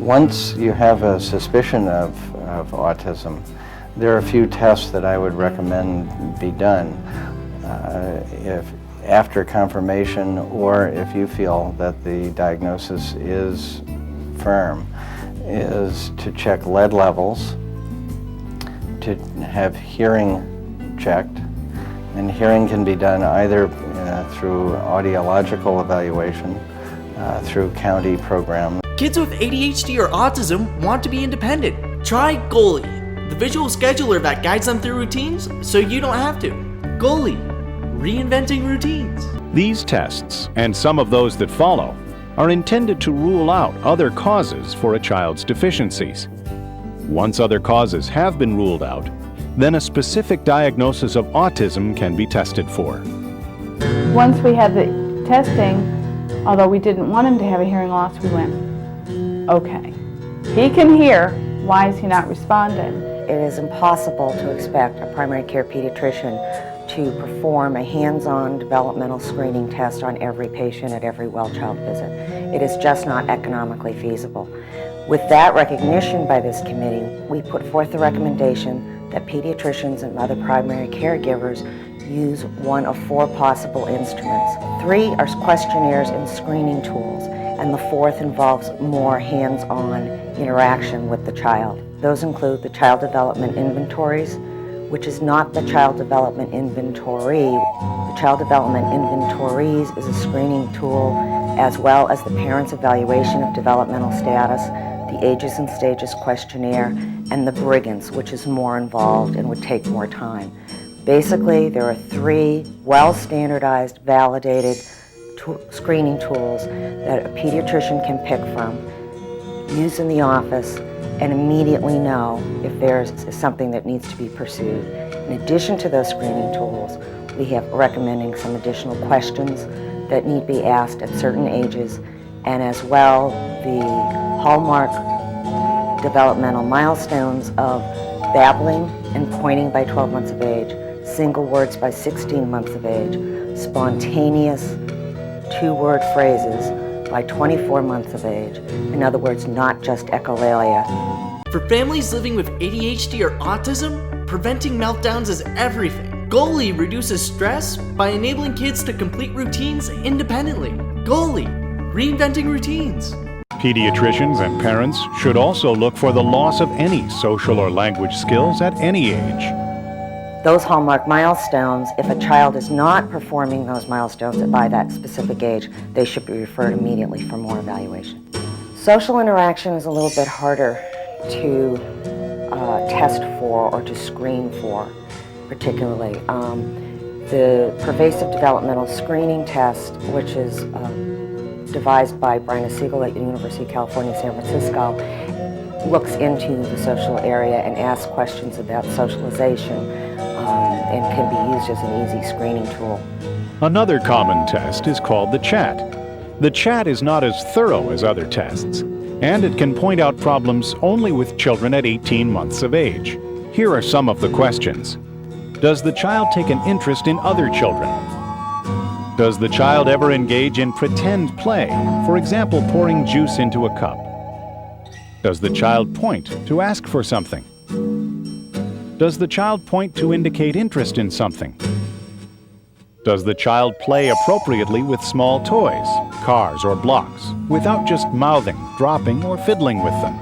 Once you have a suspicion of autism, there are a few tests that I would recommend be done. If after confirmation, or if you feel that the diagnosis is firm, is to check lead levels, to have hearing checked, and hearing can be done either through audiological evaluation, through county programs. Kids with ADHD or autism want to be independent. Try Goalie, the visual scheduler that guides them through routines so you don't have to. Goalie, reinventing routines. These tests, and some of those that follow, are intended to rule out other causes for a child's deficiencies. Once other causes have been ruled out, then a specific diagnosis of autism can be tested for. Once we had the testing, although we didn't want him to have a hearing loss, we went, okay, he can hear, why is he not responding? It is impossible to expect a primary care pediatrician to perform a hands-on developmental screening test on every patient at every well child visit. It is just not economically feasible. With that recognition by this committee, we put forth the recommendation that pediatricians and other primary caregivers use one of 4 possible instruments. 3 are questionnaires and screening tools, and the 4th involves more hands-on interaction with the child. Those include the child development inventories, which is not the child development inventory. The child development inventories is a screening tool, as well as the parent's evaluation of developmental status, the ages and stages questionnaire, and the Brigance, which is more involved and would take more time. Basically, there are 3 well-standardized, validated screening tools that a pediatrician can pick from, use in the office, and immediately know if there's something that needs to be pursued. In addition to those screening tools, we have recommending some additional questions that need to be asked at certain ages, and as well the hallmark developmental milestones of babbling and pointing by 12 months of age, single words by 16 months of age, spontaneous 2-word phrases by 24 months of age. In other words, not just echolalia. For families living with ADHD or autism, preventing meltdowns is everything. Goalie reduces stress by enabling kids to complete routines independently. Goalie, reinventing routines. Pediatricians and parents should also look for the loss of any social or language skills at any age. Those hallmark milestones, if a child is not performing those milestones by that specific age, they should be referred immediately for more evaluation. Social interaction is a little bit harder to test for or to screen for, particularly. The pervasive developmental screening test, which is devised by Brian Siegel at the University of California, San Francisco, looks into the social area and asks questions about socialization and can be used as an easy screening tool. Another common test is called the chat. The chat is not as thorough as other tests, and it can point out problems only with children at 18 months of age. Here are some of the questions. Does the child take an interest in other children? Does the child ever engage in pretend play, for example, pouring juice into a cup? Does the child point to ask for something? Does the child point to indicate interest in something? Does the child play appropriately with small toys, cars, or blocks, without just mouthing, dropping, or fiddling with them?